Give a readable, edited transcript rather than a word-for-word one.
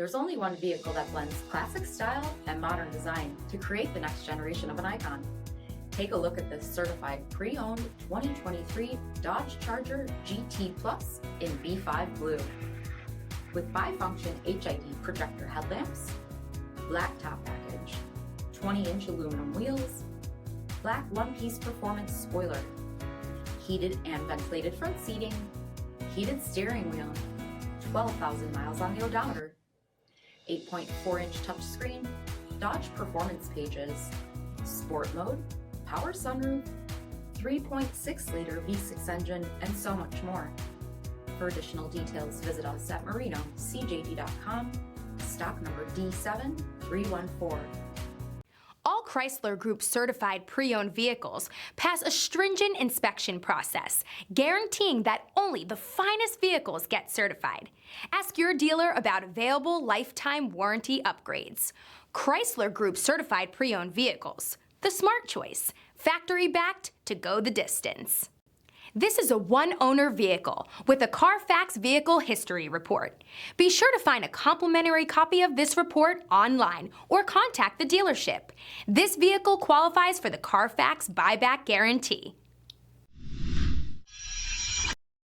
There's only one vehicle that blends classic style and modern design to create the next generation of an icon. Take a look at this certified pre-owned 2023 Dodge Charger GT Plus in B5 blue. With bifunction HID projector headlamps, blacktop package, 20-inch aluminum wheels, black one-piece performance spoiler, heated and ventilated front seating, heated steering wheel, 12,000 miles on the odometer, 8.4-inch touchscreen, Dodge performance pages, sport mode, power sunroof, 3.6-liter V6 engine, and so much more. For additional details, visit us at MarinoCJD.com, stock number D7314. All Chrysler Group certified pre-owned vehicles pass a stringent inspection process, guaranteeing that only the finest vehicles get certified. Ask your dealer about available lifetime warranty upgrades. Chrysler Group certified pre-owned vehicles, the smart choice, factory backed to go the distance. This is a one-owner vehicle with a CARFAX Vehicle History Report. Be sure to find a complimentary copy of this report online or contact the dealership. This vehicle qualifies for the CARFAX buyback guarantee.